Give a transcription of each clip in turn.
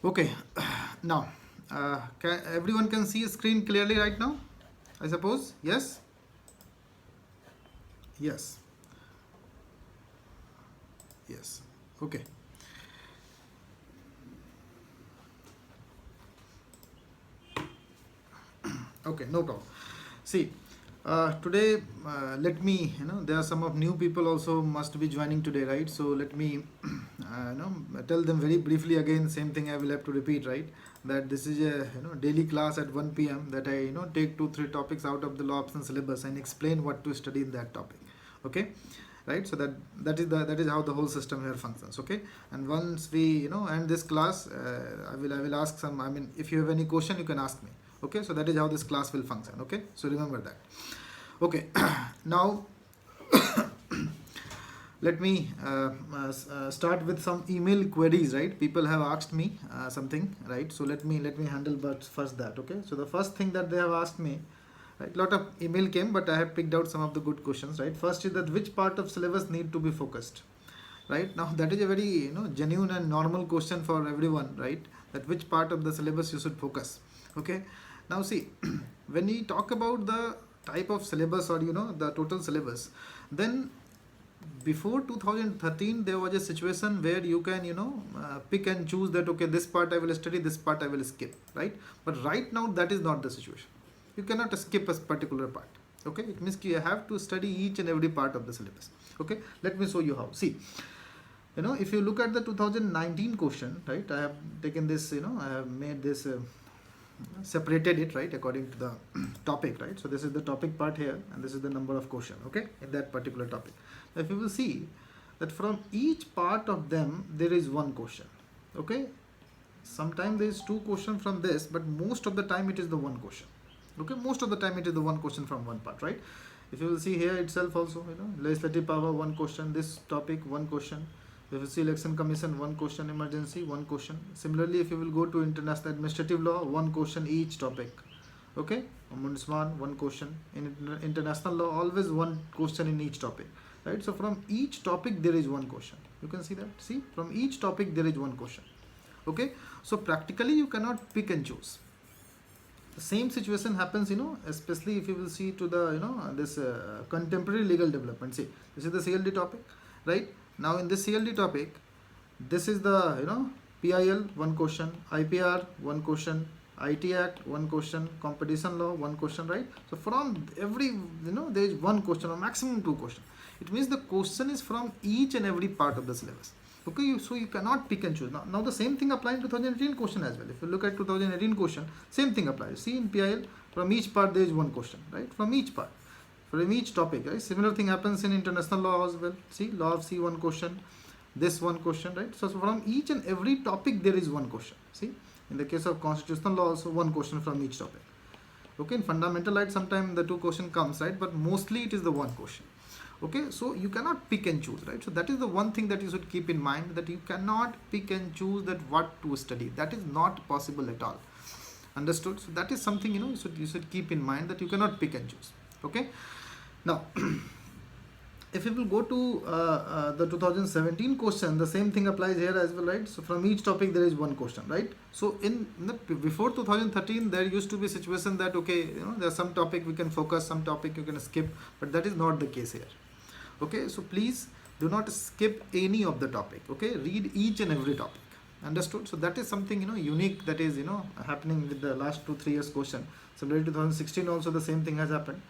Okay, now everyone can see a screen clearly right now, I suppose. Yes. Yes. Yes. Okay. Okay, no problem. See, today, let me, there are some of new people also must be joining today, right? So let me, tell them very briefly again, same thing I will have to repeat, right? That this is a, daily class at 1 p.m. that I, take 2, 3 topics out of the law option syllabus and explain what to study in that topic. Okay? Right, so that is how the whole system here functions. Okay, and once we end this class, I will ask some, I mean, if you have any question you can ask me. Okay, so that is how this class will function. Okay, so remember that. Okay, now let me start with some email queries, right? People have asked me something, right? So let me handle but first that. Okay, so the first thing that they have asked me, right, lot of email came, but I have picked out some of the good questions, right? First is that which part of syllabus need to be focused, right? Now that is a very genuine and normal question for everyone, right? That which part of the syllabus you should focus. Okay, now see, when we talk about the type of syllabus or the total syllabus, then before 2013 there was a situation where you can pick and choose that, okay, this part I will study, this part I will skip, right? But right now that is not the situation. You cannot skip a particular part. Okay, it means you have to study each and every part of the syllabus. Okay, let me show you how. See, if you look at the 2019 question, right, I have taken this, I have made this separated it, right, according to the topic, right? So this is the topic part here and this is the number of question, okay, in that particular topic. Now if you will see that from each part of them there is one question. Okay, sometimes there is two question from this, but most of the time it is the one question. Okay, most of the time it is the one question from one part, right? If you will see here itself also, legislative power, one question, this topic, one question. If you see election commission, one question, emergency, one question. Similarly, if you will go to international administrative law, one question each topic. Okay, ombudsman, one question. In international law, always one question in each topic, right? So from each topic there is one question. You can see that. See, from each topic there is one question. Okay, so practically you cannot pick and choose. The same situation happens, especially if you will see to the this contemporary legal development. See, this is the CLD topic, right? Now in this CLD topic, this is the PIL, one question, IPR, one question, IT Act, one question, competition law, one question, right? So from every there is one question or maximum two questions. It means the question is from each and every part of the syllabus. Okay, so you cannot pick and choose. Now the same thing applies in 2018 question as well. If you look at 2018 question, same thing applies. See, in PIL, from each part there is one question, right? From each part, from each topic, right? Similar thing happens in international law as well. See, law of sea, one question, this one question, right? So from each and every topic there is one question. See, in the case of constitutional law also one question from each topic. Okay, in fundamental right sometimes the two question comes, right? But mostly it is the one question. Okay, so you cannot pick and choose, right? So that is the one thing that you should keep in mind, that you cannot pick and choose that what to study. That is not possible at all. Understood? So that is something you should keep in mind, that you cannot pick and choose. Okay, now if you will go to the 2017 question, the same thing applies here as well, right? So from each topic there is one question, right? So before 2013 there used to be a situation that, okay, there's some topic we can focus, some topic you can skip, but that is not the case here. Okay, so please do not skip any of the topic. Okay, read each and every topic. Understood? So that is something unique, that is happening with the last 2-3 years question. Similarly 2016 also the same thing has happened.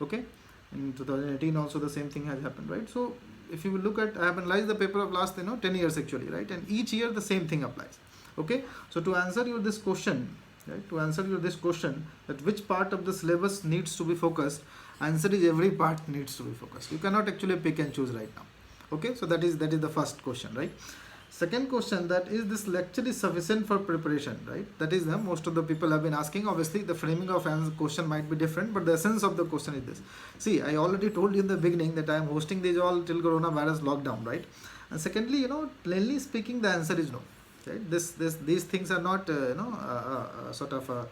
Okay, in 2018 also the same thing has happened, right? So if you will look at, I have analyzed the paper of last 10 years actually, right? And each year the same thing applies. Okay, so to answer you this question, right, to answer you this question, that which part of the syllabus needs to be focused, answer is every part needs to be focused. You cannot actually pick and choose right now. Okay, so that is the first question, right? Second question, that is this lecture is sufficient for preparation, right? That is most of the people have been asking. Obviously the framing of answer question might be different, but the essence of the question is this. See, I already told you in the beginning that I am hosting these all till coronavirus lockdown, right? And secondly, plainly speaking, the answer is no, right? These things are not sort of a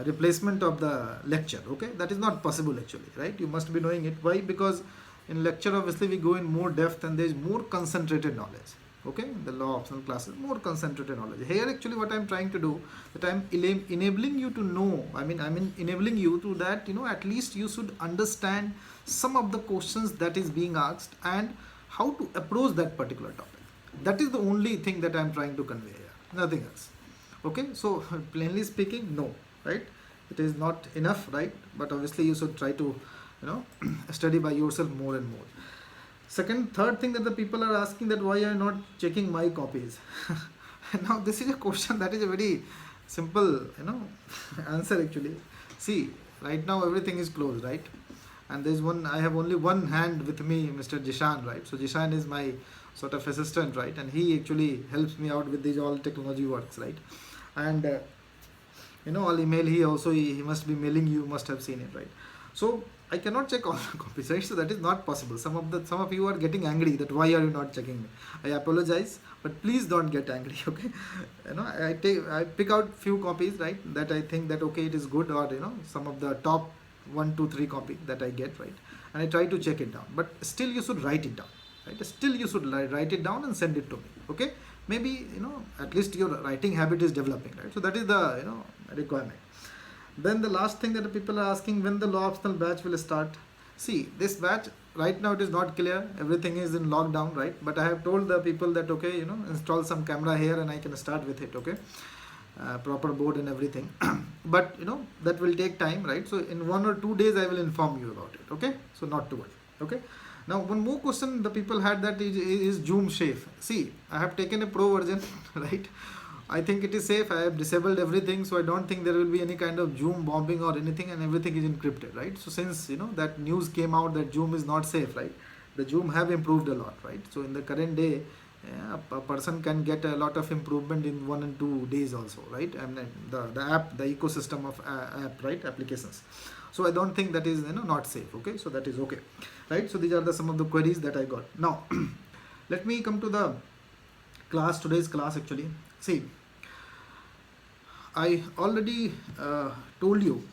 replacement of the lecture. Okay, that is not possible actually, right? You must be knowing it. Why? Because in lecture obviously we go in more depth and there is more concentrated knowledge. Okay, the law optional classes, more concentrated knowledge. Here actually what I'm trying to do, that I'm enabling you to know, I mean enabling you to that, at least you should understand some of the questions that is being asked and how to approach that particular topic. That is the only thing that I'm trying to convey here, nothing else. Okay, so plainly speaking, no, right? It is not enough, right? But obviously you should try to, study by yourself more and more. Third thing that the people are asking, that why are not checking my copies? Now this is a question that is a very simple, answer actually. See, right now everything is closed, right? And there's one, I have only one hand with me, Mr. Jishan, right? So Jishan is my sort of assistant, right? And he actually helps me out with these all technology works, right? And all email, he must be mailing, you must have seen it, right? So I cannot check all the copies, right? So that is not possible. Some of you are getting angry that why are you not checking me? I apologize, but please don't get angry, okay? I pick out few copies, right? That I think that okay, it is good, or some of the top 1, 2, 3 copy that I get, right? And I try to check it down. But still you should write it down, right? Still you should write it down and send it to me, okay? Maybe at least your writing habit is developing, right? So that is the requirement. Then the last thing that the people are asking, when the law optional batch will start. See, this batch right now it is not clear, everything is in lockdown, right? But I have told the people that okay, install some camera here and I can start with it, okay? Proper board and everything. But that will take time, right? So in 1 or 2 days I will inform you about it, okay? So not to worry, okay? Now one more question the people had, that is Zoom safe? See, I have taken a pro version, right? I think it is safe. I have disabled everything, so I don't think there will be any kind of Zoom bombing or anything, and everything is encrypted, right? So since that news came out that Zoom is not safe, right? The Zoom have improved a lot, right? So in the current day, a person can get a lot of improvement in 1 and 2 days also, right? And the app, the ecosystem of app, right? Applications. So I don't think that is not safe. Okay, so that is okay, right? So these are some of the queries that I got. Now, let me come to the class, today's class actually. See, I already told you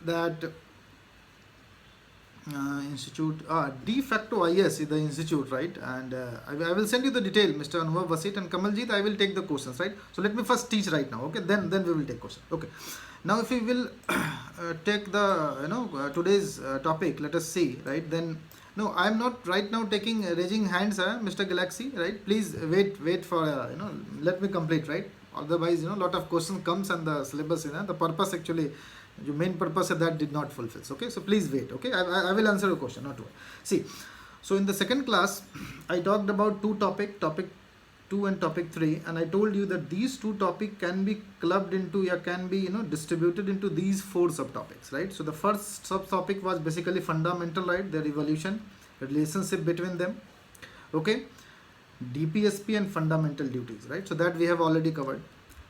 that institute, de facto IS is the institute, right? And I will send you the detail, Mr. Anwar Vasit and Kamaljeet. I will take the questions, right? So let me first teach right now, okay? Then we will take questions, okay? Now, if we will take the today's topic, let us see, right? Then no, I am not right now taking raising hands, Mr. Galaxy, right? Please wait for let me complete, right? Otherwise, lot of questions comes and the syllabus, the purpose actually, the main purpose of that did not fulfill. Okay, so please wait. Okay, I will answer your question, not one. See, so in the second class, I talked about topic 2 and topic 3, and I told you that these 2 topics can be clubbed into, can be distributed into these 4 subtopics, right? So the first subtopic was basically fundamental right, their evolution, relationship between them, okay, DPSP and fundamental duties, right? So that we have already covered.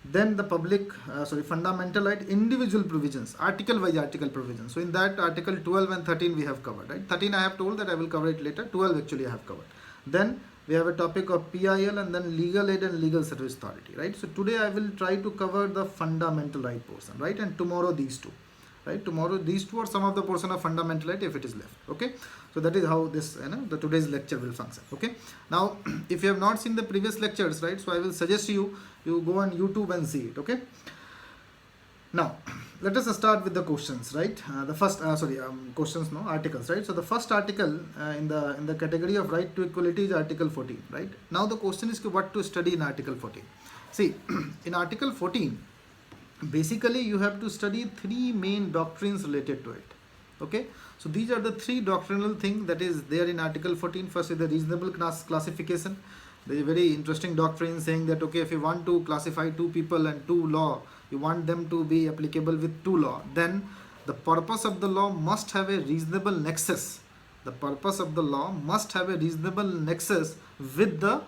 Then the fundamental right, individual provisions, article wise article provisions. So in that article 12 and 13 we have covered, right? 13 I have told that I will cover it later. 12 actually I have covered. Then we have a topic of PIL and then legal aid and legal service authority, right? So today I will try to cover the fundamental right portion, right? And tomorrow these 2, right? Tomorrow these 2 are some of the portion of fundamental right if it is left, okay? So that is how this the today's lecture will function, okay? Now if you have not seen the previous lectures, right, so I will suggest you go on YouTube and see it, okay? Now let us start with the questions, right? The first questions, no, articles, right? So the first article in the category of right to equality is article 14, right? Now the question is what to study in article 14. See, in article 14 basically you have to study 3 main doctrines related to it, okay? So these are the 3 doctrinal things that is there in article 14. First is the reasonable classification. There is a very interesting doctrine saying that okay, if you want to classify 2 people and 2 law, you want them to be applicable with 2 law, then the purpose of the law must have a reasonable nexus. The purpose of the law must have a reasonable nexus with the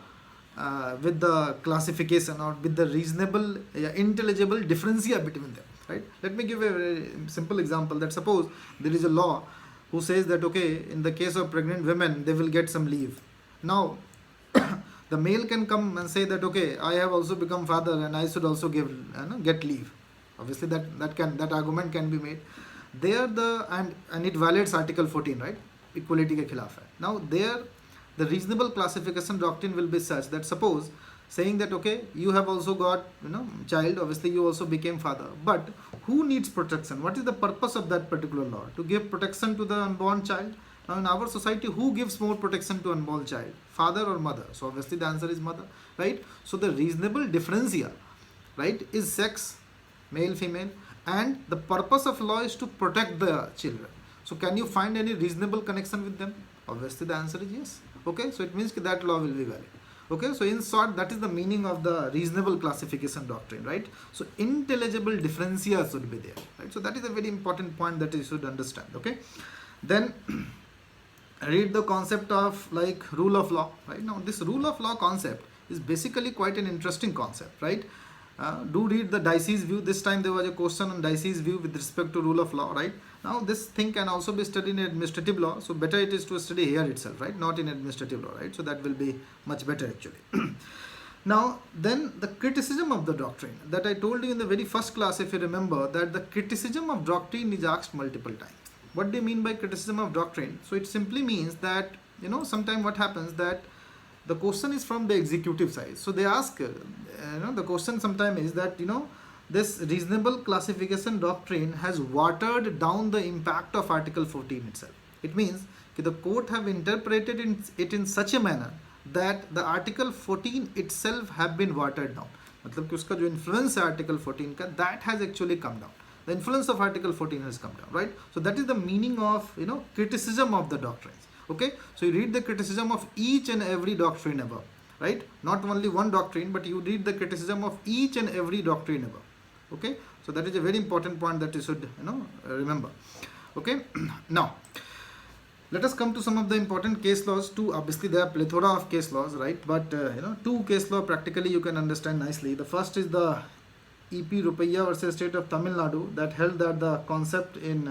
classification, or with the reasonable intelligible differentia between them, right? Let me give a very simple example, that suppose there is a law who says that okay, in the case of pregnant women they will get some leave. Now the male can come and say that okay, I have also become father and I should also get leave. Obviously that argument can be made there, and it violates article 14, right? Equality ke khilaf hai. Now there The reasonable classification doctrine will be such that, suppose saying that, okay, you have also got, child, obviously you also became father, but who needs protection? What is the purpose of that particular law? To give protection to the unborn child. Now in our society, who gives more protection to unborn child, father or mother? So obviously the answer is mother, right? So the reasonable difference here, right, is sex, male, female, and the purpose of law is to protect the children. So can you find any reasonable connection with them? Obviously the answer is yes. Okay, so it means that law will be valid. Okay, so in short, that is the meaning of the reasonable classification doctrine, right? So intelligible differentia should be there, right? So that is a very important point that you should understand. Okay, then read the concept of like rule of law, right? Now this rule of law concept is basically quite an interesting concept, right? Do read the Dicey's view. This time there was a question on Dicey's view with respect to rule of law, right? Now this thing can also be studied in administrative law, so better it is to study here itself, right? Not in administrative law, right? So that will be much better actually. Now then the criticism of the doctrine that I told you in the very first class, if you remember, that the criticism of doctrine is asked multiple times. What do you mean by criticism of doctrine? So it simply means that, sometimes what happens that the question is from the executive side. So they ask, the question sometimes is that, this reasonable classification doctrine has watered down the impact of Article 14 itself. It means that the court have interpreted it in such a manner that the Article 14 itself have been watered down. मतलब कि उसका जो influence है Article 14 का, that has actually come down. The influence of Article 14 has come down, right? So that is the meaning of, criticism of the doctrines. Okay, so you read the criticism of each and every doctrine above, right? Not only one doctrine, but you read the criticism of each and every doctrine above. Okay, so that is a very important point that you should, remember. Okay, now let us come to some of the important case laws too. Obviously there are plethora of case laws, right? But two case law practically you can understand nicely. The first is the EP Rupaiya versus State of Tamil Nadu, that held that the concept in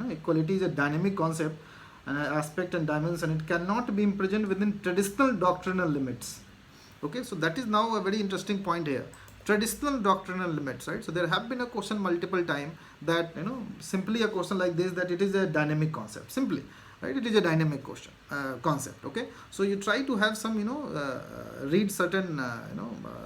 equality is a dynamic concept, an aspect and dimension. It cannot be imprisoned within traditional doctrinal limits. Okay, so that is now a very interesting point here. Traditional doctrinal limits, right? So there have been a question multiple times that, simply a question like this, that it is a dynamic concept, simply, right? It is a dynamic question, concept. Okay, so you try to have some, read certain,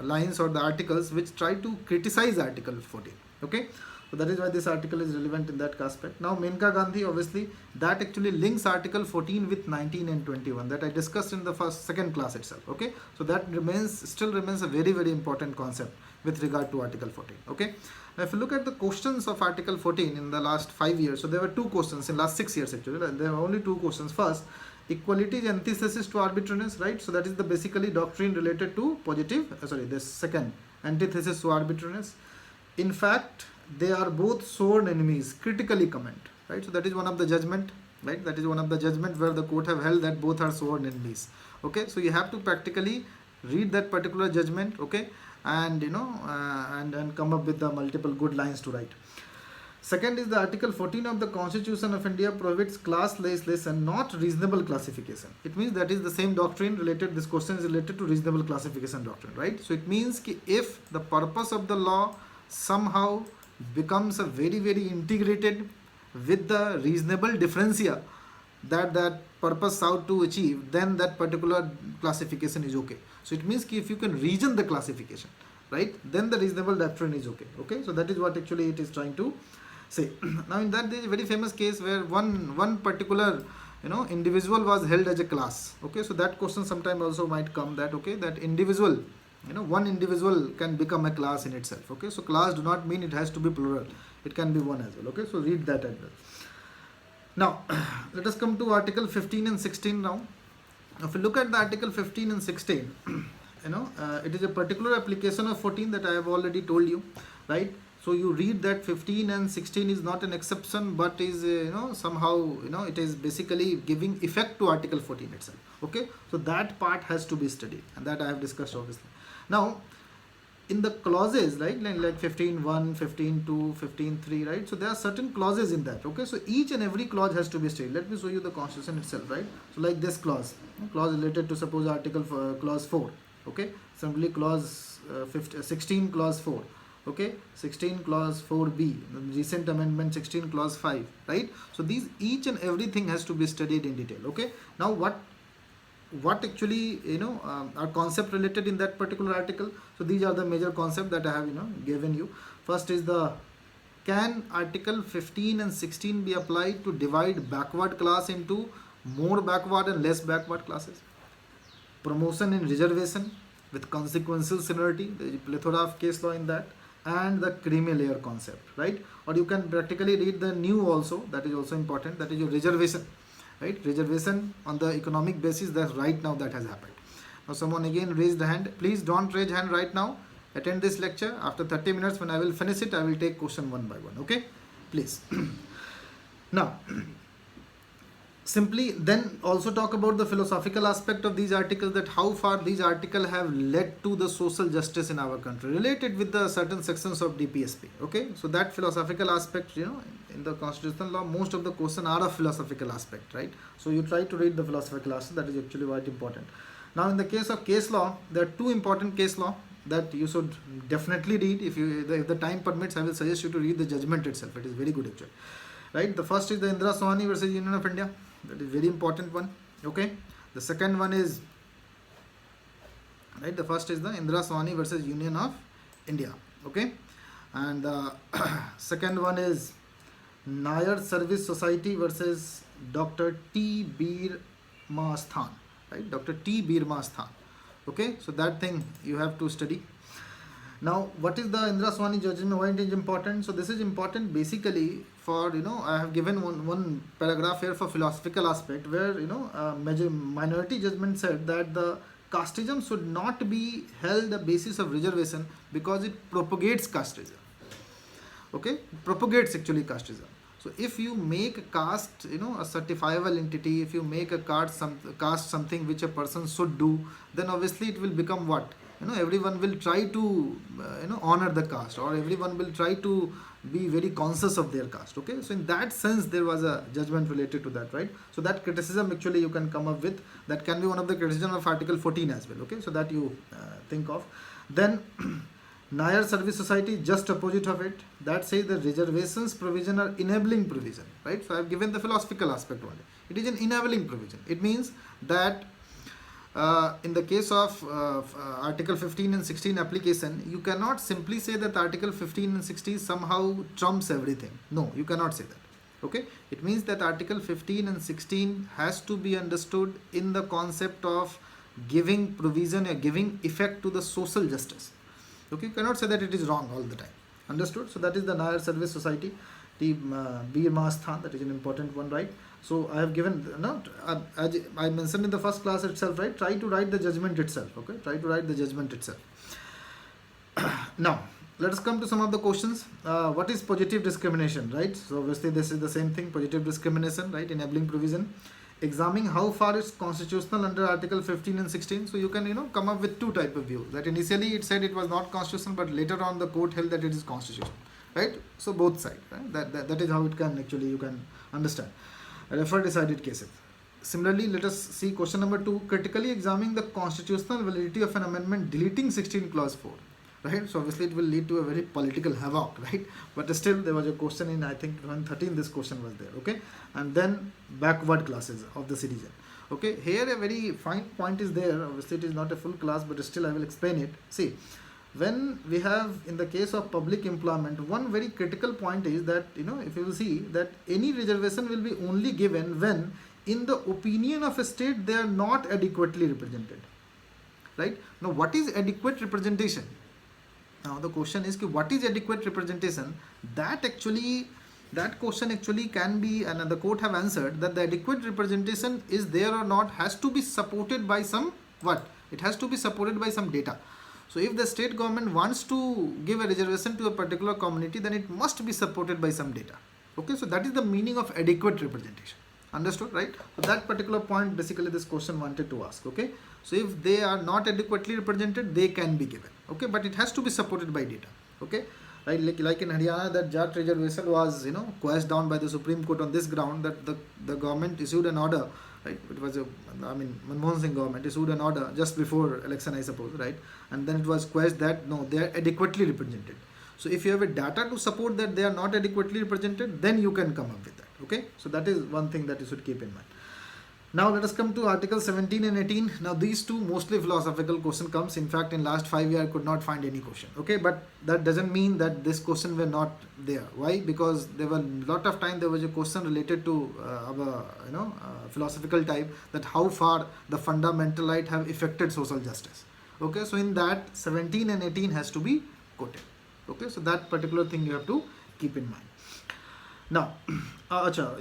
lines or the articles which try to criticize Article 14. Okay, so that is why this article is relevant in that aspect. Now Menka Gandhi, obviously that actually links Article 14 with 19 and 21 that I discussed in the second class itself. Okay, so that still remains a very, very important concept with regard to Article 14. Okay, now if you look at the questions of Article 14 in the last 5 years, so there were two questions in last 6 years actually. There were only two questions. First, equality is antithesis to arbitrariness, right? So that is the basically doctrine related to this second, antithesis to arbitrariness. In fact, they are both sworn enemies, critically comment, right? So that is one of the judgment, right? That is one of the judgment where the court have held that both are sworn enemies. Okay, so you have to practically read that particular judgment, okay, and and come up with the multiple good lines to write. Second is the Article 14 of the Constitution of India prohibits class legislation, not reasonable classification. It means that is the same doctrine related, this question is related to reasonable classification doctrine, right? So it means that if the purpose of the law somehow becomes a very, very integrated with the reasonable differentia that purpose sought to achieve, then that particular classification is okay. So it means that if you can reason the classification, right, then the reasonable doctrine is okay. Okay, so that is what actually it is trying to say. Now in that there is a very famous case where one particular individual was held as a class. Okay, so that question sometime also might come, that okay, that individual, one individual can become a class in itself. Okay, so class do not mean it has to be plural, it can be one as well. Okay, so read that as well. Now let us come to Article 15 and 16 now. If you look at the Article 15 and 16, it is a particular application of 14 that I have already told you, right? So you read that 15 and 16 is not an exception, but is somehow it is basically giving effect to Article 14 itself. Okay, so that part has to be studied, and that I have discussed obviously. Now in the clauses, like 15.1, 15.2, 15.3, right? So there are certain clauses in that. Okay, so each and every clause has to be studied. Let me show you the Constitution itself, right? So like this clause related to suppose Article clause 4. Okay, simply clause 16 clause 4. Okay, 16 clause 4b, recent amendment 16 clause 5, right? So these each and everything has to be studied in detail. Okay, now what what actually are concept related in that particular article. So these are the major concept that I have given you. First is the, can article 15 and 16 be applied to divide backward class into more backward and less backward classes? Promotion in reservation with consequential seniority, there is a plethora of case law in that, and the creamy layer concept, right? Or you can practically read the new also, that is also important, that is your reservation, right? Reservation on the economic basis, that right now that has happened. Now someone again raised the hand. Please don't raise hand right now. Attend this lecture. After 30 minutes when I will finish it, I will take question one by one, okay? Please. Now, simply then also talk about the philosophical aspect of these articles, that how far these articles have led to the social justice in our country related with the certain sections of DPSP, okay? So that philosophical aspect, in the constitutional law, most of the questions are of philosophical aspect, right? So you try to read the philosophical aspect, that is actually quite important. Now in the case of case law, there are two important case law that you should definitely read. If the time permits, I will suggest you to read the judgment itself. It is very good actually, right? The first is the Indira Sohani versus Union of India. That is very important one, okay? The second one is, right, the first is the Indira Sohani versus Union of India, okay? And the second one is Nair Service Society versus Dr. T. Bir Masthan, right? Dr. T. Bir Masthan, okay? So that thing you have to study. Now, what is the Indira Sohani judgment? Why it is important? So this is important basically for, I have given one paragraph here for philosophical aspect, where, major minority judgment said that the casteism should not be held the basis of reservation because it propagates casteism. Okay, propagates actually casteism. So if you make caste, a certifiable entity, if you make a caste something which a person should do, then obviously it will become what? Everyone will try to honor the caste, or everyone will try to be very conscious of their caste, okay? So in that sense there was a judgment related to that, right? So that criticism actually you can come up with, that can be one of the criticism of article 14 as well, okay? So that you think of. Then Nair Service Society, just opposite of it, that says the reservations provision are enabling provision, right? So I have given the philosophical aspect only. It is an enabling provision. It means that in the case of Article 15 and 16 application, you cannot simply say that Article 15 and 16 somehow trumps everything. No, you cannot say that. Okay? It means that Article 15 and 16 has to be understood in the concept of giving provision or giving effect to the social justice. Okay? You cannot say that it is wrong all the time. Understood? So that is the Nair Service Society, the Bir Masthan, that is an important one, right? So I have given, as I mentioned in the first class itself, right? Try to write the judgment itself, okay? Try to write the judgment itself. Now, let us come to some of the questions. What is positive discrimination, right? So obviously this is the same thing, positive discrimination, right? Enabling provision. Examining how far it's constitutional under Article 15 and 16. So you can, come up with two type of views. That initially it said it was not constitutional, but later on the court held that it is constitutional, right? So both sides, right? That is how it can actually, you can understand. Refer decided cases. Similarly, let us see question number 2. Critically examining the constitutional validity of an amendment deleting 16 clause 4. Right? So obviously it will lead to a very political havoc, right? But still there was a question in, I think 2013 this question was there, okay? And then backward classes of the citizen. Okay, here a very fine point is there. Obviously it is not a full class, but still I will explain it. See, when we have in the case of public employment, one very critical point is that, if you will see that any reservation will be only given when in the opinion of a state they are not adequately represented, right? Now what is adequate representation? Now the question is what is adequate representation? That question actually can be, and the court have answered that the adequate representation is there or not has to be supported by some what? It has to be supported by some data. So if the state government wants to give a reservation to a particular community, then it must be supported by some data. Okay, so that is the meaning of adequate representation. Understood, right? So that particular point basically this question wanted to ask. Okay, so if they are not adequately represented, they can be given. Okay, but it has to be supported by data. Okay, right? Like in Haryana, that Jat reservation was quashed down by the Supreme Court on this ground that the government issued an order. Right? It was Manmohan Singh government issued an order just before election, I suppose, right? And then it was quashed that no, they are adequately represented. So if you have a data to support that they are not adequately represented, then you can come up with that. Okay, so that is one thing that you should keep in mind. Now let us come to Article 17 and 18. Now these two mostly philosophical question comes. In fact, in last 5 years I could not find any question. Okay, but that doesn't mean that this question were not there. Why? Because there were a lot of time there was a question related to our philosophical type, that how far the fundamental right have affected social justice. Okay, so in that 17 and 18 has to be quoted. Okay, so that particular thing you have to keep in mind. Now,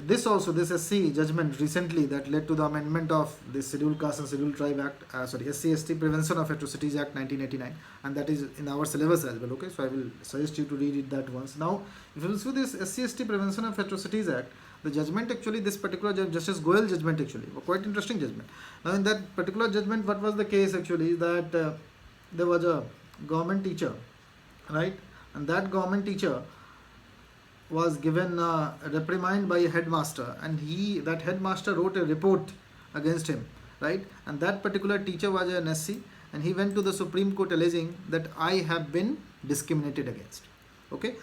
this SC judgment recently that led to the amendment of the Scheduled Caste and Scheduled Tribe Act, SC/ST Prevention of Atrocities Act 1989, and that is in our syllabus as well. Okay, so I will suggest you to read it that once. Now, if you will see this SC/ST Prevention of Atrocities Act, the judgment actually, this particular Justice Goyal judgment actually, a quite interesting judgment. Now, in that particular judgment, what was the case actually? That there was a government teacher, right, and that government teacher was given a reprimand by a headmaster, and that headmaster wrote a report against him, right, and that particular teacher was an SC, and he went to the Supreme Court alleging that I have been discriminated against. Okay,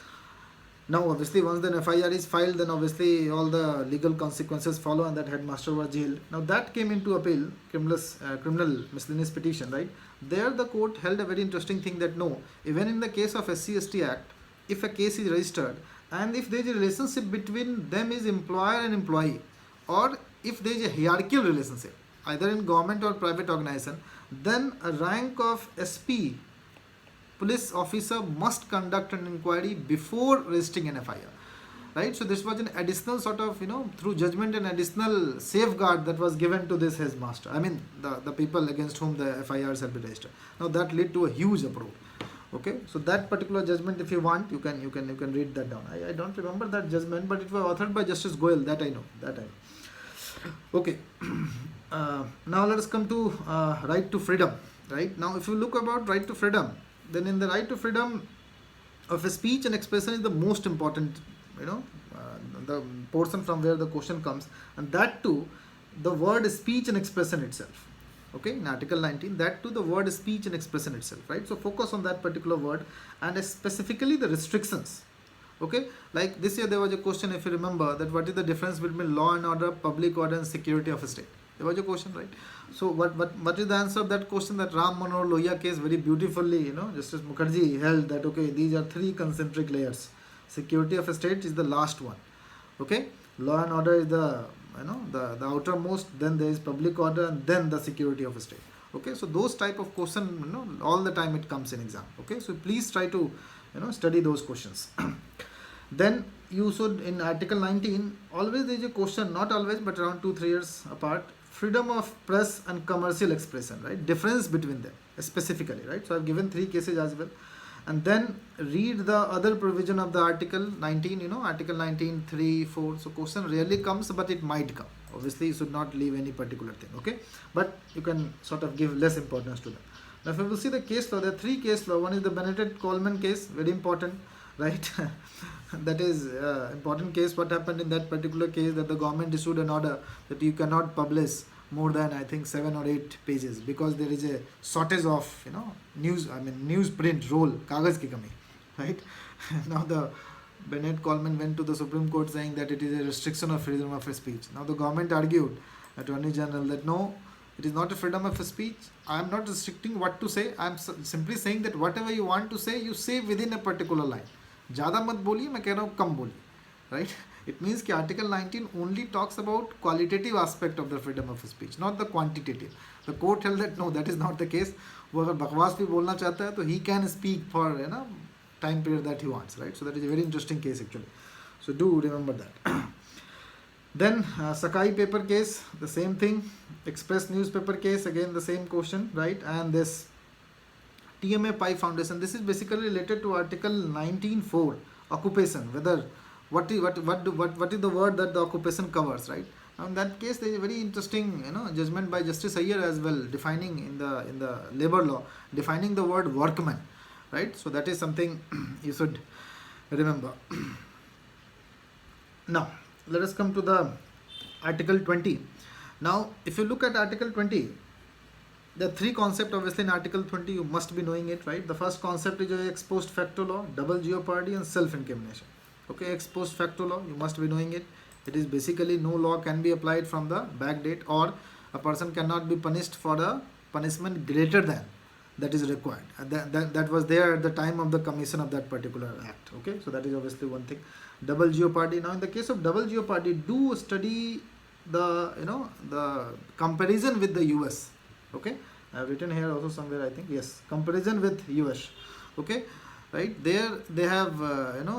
now obviously once the FIR is filed, then obviously all the legal consequences follow, and that headmaster was jailed. Now that came into appeal, criminal miscellaneous petition, right. There the court held a very interesting thing, that no, even in the case of SC/ST Act, if a case is registered and if there is a relationship between them is employer and employee, or if there is a hierarchical relationship either in government or private organization, then a rank of SP police officer must conduct an inquiry before registering an FIR, right. So this was an additional sort of through judgment, an additional safeguard that was given to this headmaster, I mean the people against whom the FIRs have been registered. Now that led to a huge uproar. Okay, so that particular judgment, if you want, you can read that down. I don't remember that judgment, but it was authored by Justice Goyal. That I know. Okay. Now let us come to right to freedom. Right now, if you look about right to freedom, then in the right to freedom of speech and expression is the most important. The portion from where the question comes, and that too, the word speech and expression itself. Okay, in Article 19, that to the word speech and expression itself, right. So focus on that particular word, and specifically the restrictions. Okay, like this year there was a question, if you remember, that what is the difference between law and order, public order, and security of a state. There was a question, right. So what is the answer of that question? That Ram Manohar Lohia case very beautifully, Justice Mukherjee held that okay, these are three concentric layers. Security of a state is the last one. Okay, law and order is the the outermost, then there is public order, and then the security of a state. Okay, so those type of question, all the time it comes in exam. Okay, so please try to study those questions. Then you should, in Article 19, always there is a question, not always but around 2-3 years apart, freedom of press and commercial expression, right, difference between them specifically, right. So I have given 3 cases as well. And then read the other provision of the Article 19, Article 19, 3, 4. So question rarely comes, but it might come. Obviously, you should not leave any particular thing, okay? But you can sort of give less importance to them. Now, if you will see the case law, there are 3 case law. One is the Benedict Coleman case, very important, right? That is important case. What happened in that particular case, that the government issued an order that you cannot publish more than I think 7 or 8 pages, because there is a shortage of newsprint roll, kagaz ki kami, right. Now the Benedict Coleman went to the Supreme Court saying that it is a restriction of freedom of speech. Now the government argued, Attorney General, that no, it is not a freedom of speech. I am not restricting what to say. I am simply saying that whatever you want to say, you say within a particular line. Zyada mat boliye, main keh raha hu kam boliye, right. It means that Article 19 only talks about qualitative aspect of the freedom of speech, not the quantitative. The court held that no, that is not the case. वो अगर बकवास भी बोलना चाहता है तो he can speak for time period that he wants, right. So that is a very interesting case actually. So do remember that. Then Sakai paper case, the same thing. Express newspaper case, again the same question, right. And this TMA Pi Foundation, this is basically related to Article 19(4), occupation, whether what is the word that the occupation covers, right. Now in that case there is a very interesting judgment by Justice Iyer as well, defining in the labor law, defining the word workman, right. So that is something you should remember. Now let us come to the Article 20. Now if you look at Article 20, there are 3 concepts obviously in Article 20, you must be knowing it, right. The first concept is ex post facto law, double jeopardy, and self-incrimination. Okay, ex post facto law, you must be knowing it. It is basically no law can be applied from the back date, or a person cannot be punished for a punishment greater than that is required. That was there at the time of the commission of that particular act. Okay, so that is obviously one thing. Double jeopardy. Now in the case of double jeopardy, do study the the comparison with the US. Okay, I have written here also somewhere, I think, yes, comparison with US. Okay, right, there they have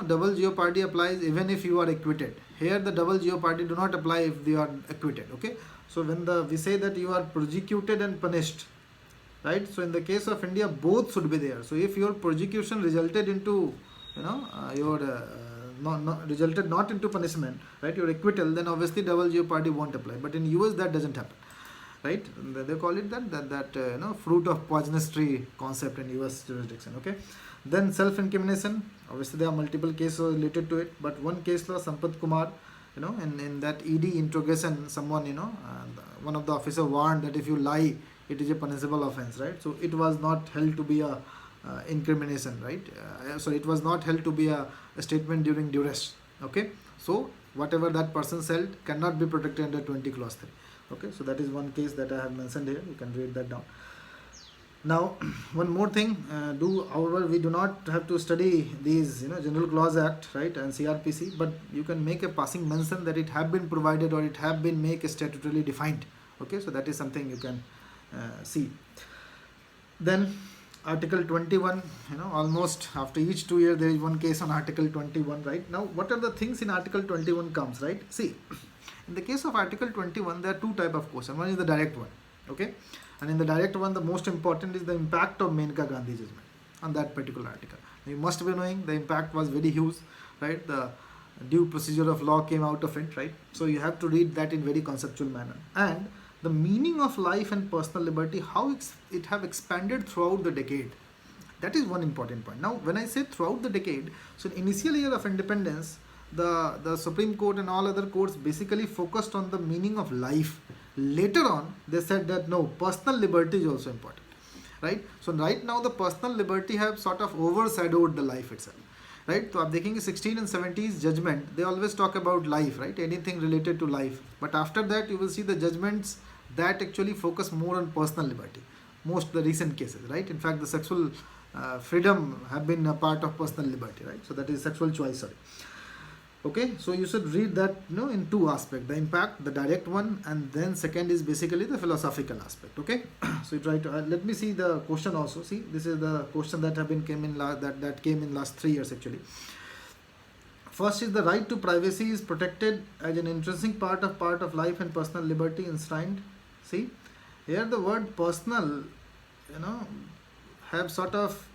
double jeopardy applies even if you are acquitted. Here the double jeopardy do not apply if you are acquitted. Okay, so when we say that you are prosecuted and punished, right, so in the case of India both should be there. So if your prosecution resulted into your resulted not into punishment, right, your acquittal, then obviously double jeopardy won't apply. But in US that doesn't happen, right? They call it that fruit of poisonous tree concept in US jurisdiction. Okay, then self-incrimination. Obviously there are multiple cases related to it, but one case law, Sampath Kumar, in that ED interrogation, someone one of the officer warned that if you lie, it is a punishable offense, right? So it was not held to be a incrimination, right? So it was not held to be a statement during duress. Okay, so whatever that person said cannot be protected under 20 clause 3. Okay, so that is one case that I have mentioned here. You can read that down. Now one more thing, however we do not have to study these General Clause Act, right, and CRPC, but you can make a passing mention that it have been provided or it have been made statutorily defined. Okay, so that is something you can see. Then Article 21, almost after each 2 years there is one case on Article 21, right? Now what are the things in Article 21 comes, right? See, in the case of Article 21 there are two type of questions. One is the direct one, okay, and in the direct one the most important is the impact of Menka Gandhi judgment on that particular article. You must be knowing the impact was very huge, right? The due procedure of law came out of it, right? So you have to read that in very conceptual manner. And the meaning of life and personal liberty, how it have expanded throughout the decade. That is one important point. Now, when I say throughout the decade, so in initial year of independence, the Supreme Court and all other courts basically focused on the meaning of life. Later on, they said that no, personal liberty is also important, right? So right now, the personal liberty have sort of overshadowed the life itself, right? So, आप देखेंगे 16 and 70s judgment, they always talk about life, right? Anything related to life. But after that, you will see the judgments that actually focus more on personal liberty. Most the recent cases, right? In fact, the sexual freedom have been a part of personal liberty, right? So that is sexual choice, sorry. Okay, so you should read that in two aspects, the impact, the direct one, and then second is basically the philosophical aspect. Okay, so you try to let me see the question also. See, this is the question that have been came in last 3 years actually. First is the right to privacy is protected as an intrinsic part of life and personal liberty enshrined. See, here the word personal, have sort of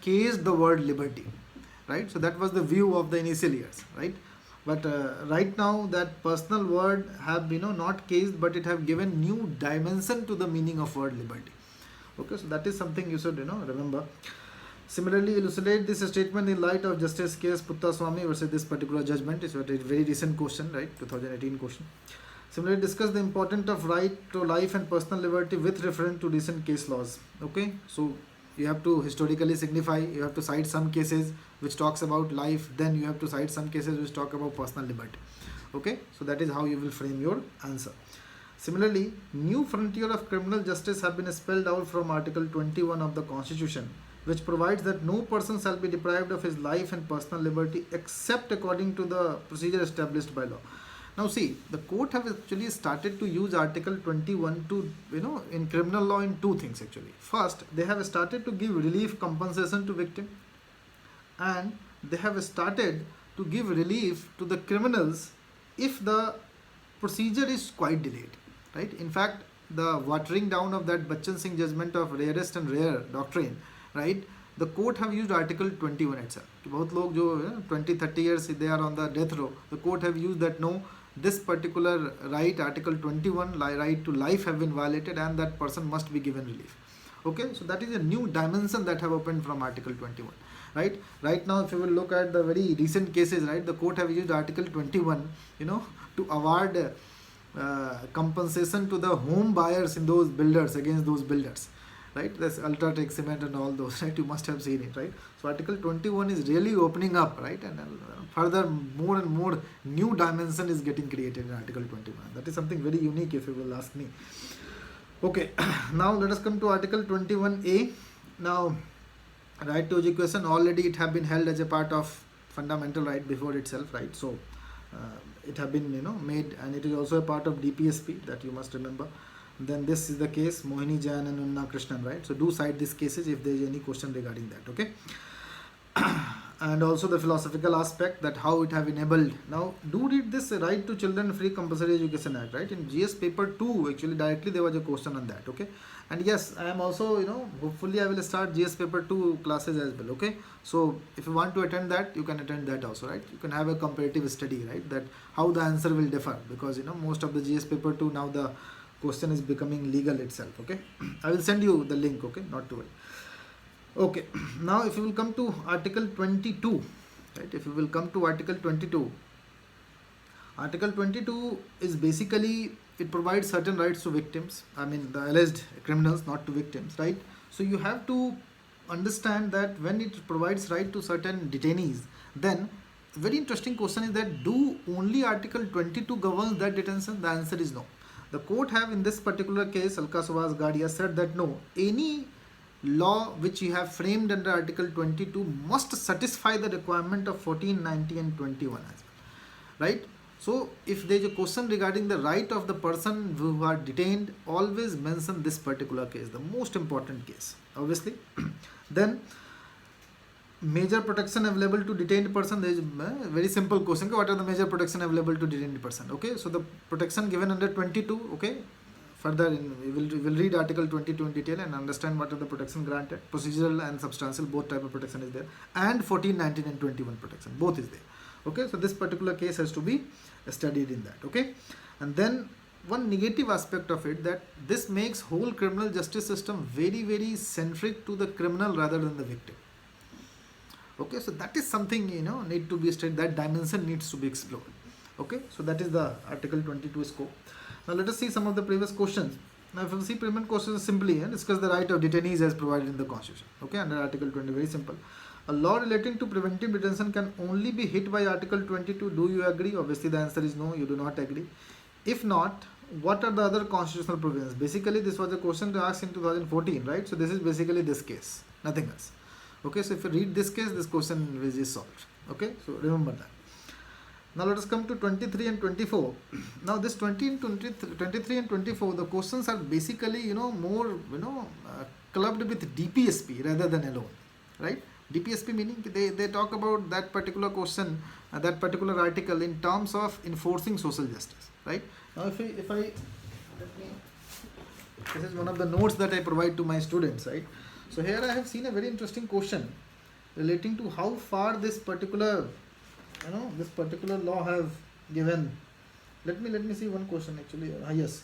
cased the word liberty, right? So that was the view of the initial years, right? But right now that personal word have not cased, but it have given new dimension to the meaning of word liberty. Okay, so that is something you should remember. Similarly, elucidate this statement in light of Justice K.S. Puttaswamy versus this particular judgment. It's a very recent question, right? 2018 question. Similarly, discuss the importance of right to life and personal liberty with reference to recent case laws. Okay, so you have to historically signify, you have to cite some cases which talks about life, then you have to cite some cases which talk about personal liberty. Okay, so that is how you will frame your answer. Similarly, new frontier of criminal justice have been spelled out from Article 21 of the Constitution, which provides that no person shall be deprived of his life and personal liberty except according to the procedure established by law. Now see, the court have actually started to use Article 21 to, in criminal law in two things actually. First, they have started to give relief compensation to victim, and they have started to give relief to the criminals if the procedure is quite delayed, right? In fact, the watering down of that Bachchan Singh judgment of rarest and rare doctrine, right? The court have used Article 21 itself. बहुत लोग जो 20-30 years they are on the death row, the court have used that no, this particular right, Article 21, right to life have been violated and that person must be given relief. Okay, so that is a new dimension that have opened from Article 21, right? Right now, if you will look at the very recent cases, right, the court have used Article 21, to award compensation to the home buyers in those builders, against those builders, right? There's Ultratech Cement and all those, right? You must have seen it, right? So Article 21 is really opening up, right? And further, more and more new dimension is getting created in Article 21. That is something very unique, if you will ask me. Okay, now let us come to Article 21A. Now, right to education, already it have been held as a part of fundamental right before itself, right? So it have been made, and it is also a part of DPSP, that you must remember. Then this is the case Mohini Jain and Unna Krishnan, right? So do cite these cases if there is any question regarding that, okay? And also the philosophical aspect, that how it have enabled. Now do read this Right to Children Free Compulsory Education Act, right? In GS paper 2 actually directly there was a question on that, okay? And yes, I am also hopefully I will start GS paper 2 classes as well, okay? So if you want to attend that, you can attend that also, right? You can have a comparative study, right? That how the answer will differ, because most of the GS paper 2 now the question is becoming legal itself, okay? I will send you the link, okay? Not to worry. Okay, now if you will come to Article 22, right? If you will come to Article 22, Article 22 is basically, it provides certain rights to victims, I mean the alleged criminals, not to victims, right? So you have to understand that when it provides right to certain detainees, then very interesting question is that do only Article 22 governs that detention? The answer is no. The court have in this particular case, Alka Subhas Gadia, said that no, any law which you have framed under Article 22 must satisfy the requirement of 14, 19 and 21 as well, right? So if there is a question regarding the right of the person who are detained, always mention this particular case, the most important case, obviously. Then major protection available to detained person, there is a very simple question, what are the major protection available to detained person, okay? So the protection given under 22, okay? Further, we will read Article 22 in detail and understand what are the protection granted. Procedural and substantial, both type of protection is there. And 14, 19 and 21 protection, both is there. Okay, so this particular case has to be studied in that. Okay, and then one negative aspect of it, that this makes whole criminal justice system very, very centric to the criminal rather than the victim. Okay, so that is something need to be studied. That dimension needs to be explored. Okay, so that is the Article 22 scope. Now let us see some of the previous questions. Now if you see previous questions, simply discuss the right of detainees as provided in the Constitution. Okay, under Article 20, very simple. A law relating to preventive detention can only be hit by Article 22. Do you agree? Obviously the answer is no, you do not agree. If not, what are the other constitutional provisions? Basically this was a question asked in 2014, right? So this is basically this case, nothing else. Okay, so if you read this case, this question is solved. Okay, so remember that. Now let us come to 23 and 24. Now this 23 and 24, the questions are basically more clubbed with DPSP rather than alone, right? DPSP meaning they talk about that particular question, that particular article in terms of enforcing social justice, right? Now if I this is one of the notes that I provide to my students, right? So here I have seen a very interesting question relating to how far this particular this particular law have given. Let me see one question actually. Yes,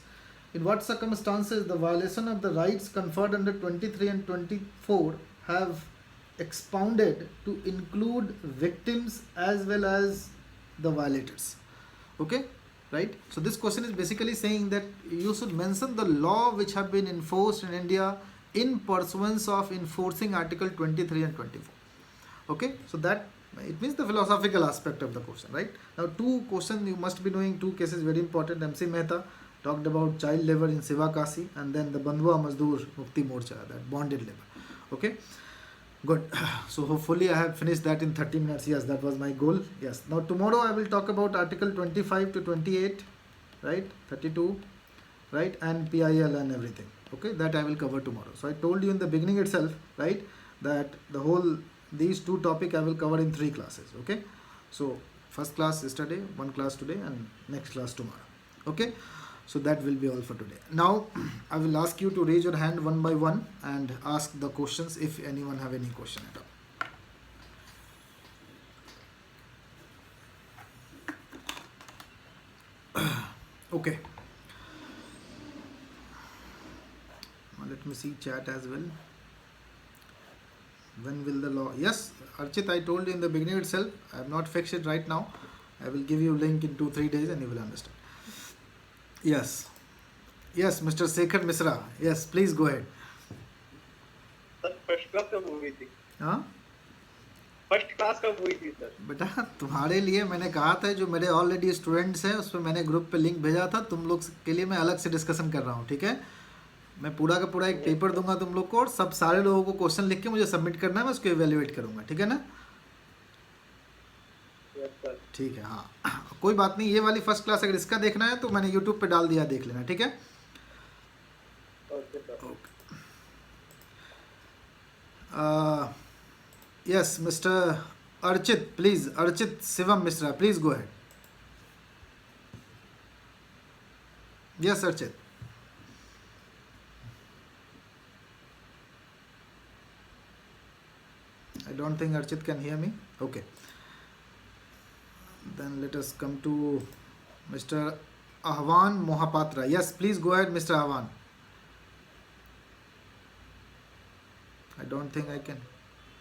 in what circumstances the violation of the rights conferred under 23 and 24 have expounded to include victims as well as the violators? Okay, right? So this question is basically saying that you should mention the law which have been enforced in India in pursuance of enforcing Article 23 and 24. Okay, so that it means the philosophical aspect of the question, right? Now two questions you must be knowing, two cases very important. MC Mehta talked about child labor in Sivakasi, and then the Bandhua Mazdoor Mukti Morcha, that bonded labor. Okay, good. So hopefully I have finished that in 30 minutes. Yes, that was my goal. Yes, now tomorrow I will talk about Article 25 to 28, right? 32, right? And PIL and everything. Okay, that I will cover tomorrow. So I told you in the beginning itself, right, that the whole these two topics I will cover in 3 classes. Okay, so first class yesterday, one class today, and next class tomorrow. Okay, so that will be all for today. Now I will ask you to raise your hand one by one and ask the questions if anyone have any question at all. Okay, now let me see chat as well. When will the law? Yes, Archit, I told you in the beginning itself. I have not fixed it right now. I will give you a link in 2-3 days and you will understand. Yes, Mr. Sekhar Misra. Yes, please go ahead. Class कब हुई थी? हाँ first class कब हुई थी sir? बेटा, तुम्हारे लिए मैंने कहा था, जो मेरे ऑलरेडी स्टूडेंट्स हैं उस पर मैंने ग्रुप पे लिंक भेजा था, तुम लोग के लिए मैं अलग से डिस्कशन कर रहा हूँ, ठीक है। मैं पूरा का पूरा एक यस पेपर सर, दूंगा तुम लोग को, और सब सारे लोगों को क्वेश्चन लिख के मुझे सबमिट करना है, मैं उसको एवेल्युएट करूंगा, ठीक है ना। Yes sir. ठीक है, हाँ कोई बात नहीं, ये वाली फर्स्ट क्लास अगर इसका देखना है तो मैंने यूट्यूब पे डाल दिया, देख लेना, ठीक है। Okay sir. Yes mister Archit, please, Archit Shivam Mishra, please go ahead. Yes Archit. I don't think Archit can hear me. Okay. Then let us come to Mr. Ahvan Mohapatra. Yes, please go ahead, Mr. Ahvan. I don't think I can.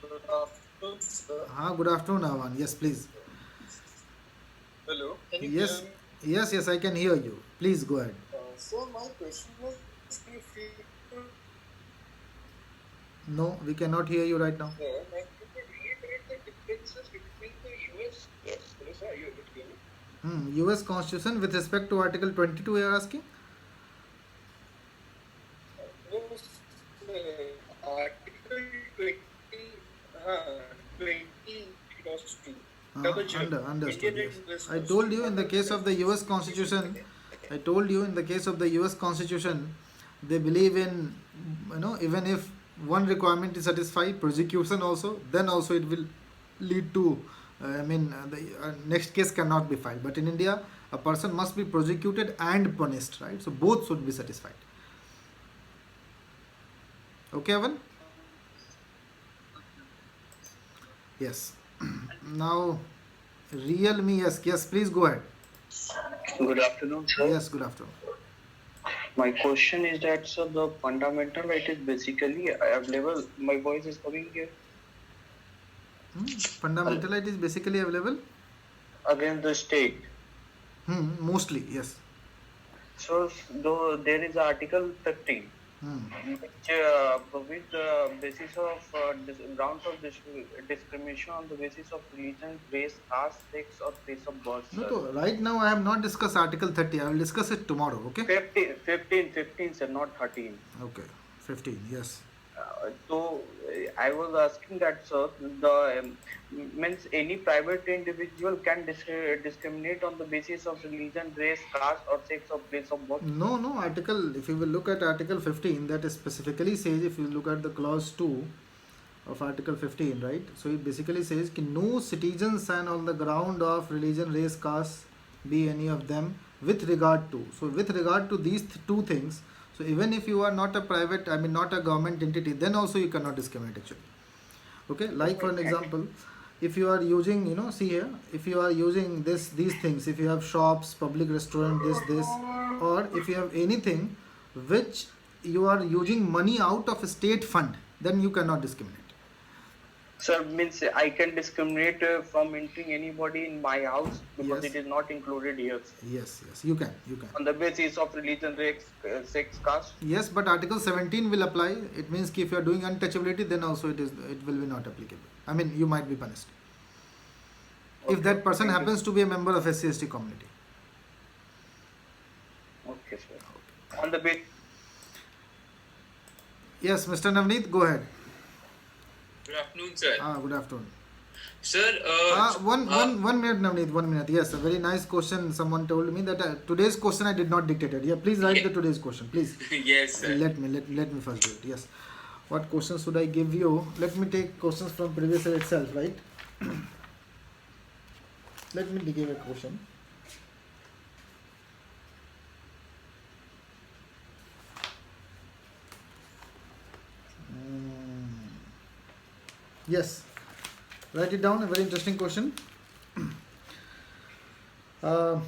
Good afternoon, sir. Good afternoon, Ahvan. Yes, please. Hello, can you Yes, hear me? yes, I can hear you. Please go ahead. So my question was, if you No, we cannot hear you right now. sir, like, you could reiterate the differences between the US. Yes, hello, sir, are you able to hear me? US Constitution with respect to Article 22, you are asking? Yes, Article 20, 20 clause 2. Double check. Understood. Indian Yes. and US I told you in the Constitution. case of the US Constitution, I told you in the case of the US Constitution, they believe in, even if one requirement is satisfied, prosecution also, then also it will lead to, the next case cannot be filed. But in India, a person must be prosecuted and punished, right? So both should be satisfied. Okay, Evan? Yes. Now, Realme, yes, please go ahead. Good afternoon, sir. Yes, good afternoon. My question is that, sir, the fundamental right is basically available. My voice is coming here. Fundamental right is basically available Against the state. mostly, yes. So, though there is Article 13, which with the basis of grounds of discrimination on the basis of religion, race, caste, sex, or place of birth. No, sir. so right now I have not discussed Article 30. I will discuss it tomorrow, okay? 15, sir, not 13. Okay, 15, yes. So I was asking that, sir, the means any private individual can discriminate on the basis of religion, race, caste, or sex, or place of birth. No, article, if you will look at Article 15, that specifically says, if you look at the clause 2 of Article 15, right? So it basically says कि no citizens and on the ground of religion, race, caste, be any of them with regard to. So with regard to these two things, so even if you are not a private, not a government entity, then also you cannot discriminate actually. Okay, like for an example, if you are using, see here, if you are using these things, if you have shops, public restaurant, this, or if you have anything which you are using money out of a state fund, then you cannot discriminate. Sir, means I can discriminate from entering anybody in my house because Yes. it is not included here. Yes, you can. On the basis of religion, race, sex, caste. Yes, but Article 17 will apply. It means if you are doing untouchability, then also it will be not applicable. You might be punished. Okay. If that person Thank you. happens to be a member of SC/ST community. Okay, sir. On the base. Yes, Mr. Navneet, go ahead. Good afternoon, sir. Good afternoon. Sir, One minute, Navneet, 1 minute. Yes, a very nice question. Someone told me that today's question I did not dictate it. Yeah, please write the today's question, please. yes, sir. Let me first do it. Yes. What questions should I give you? Let me take questions from previous year itself, right? Let me give a question. Yes. Write it down. A very interesting question. Do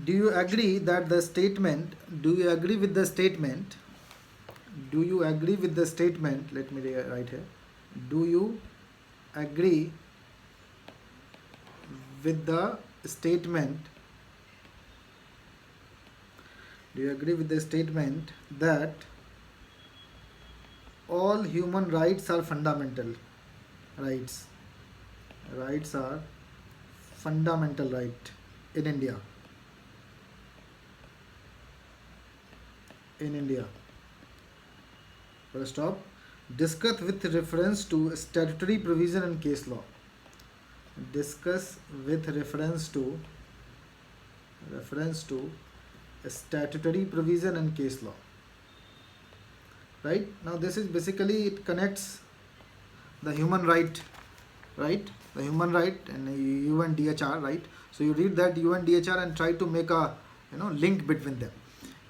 you agree that the statement? Do you agree with the statement? Do you agree with the statement? Let me write here. Do you agree with the statement? Do you agree with the statement that all human rights are fundamental rights. Rights are fundamental right in India. In India. First stop. Discuss with reference to statutory provision and case law. Discuss with reference to statutory provision and case law. Right? Now this is basically, it connects the human right, right? The human right and UNDHR, right? So you read that UNDHR and try to make a link between them.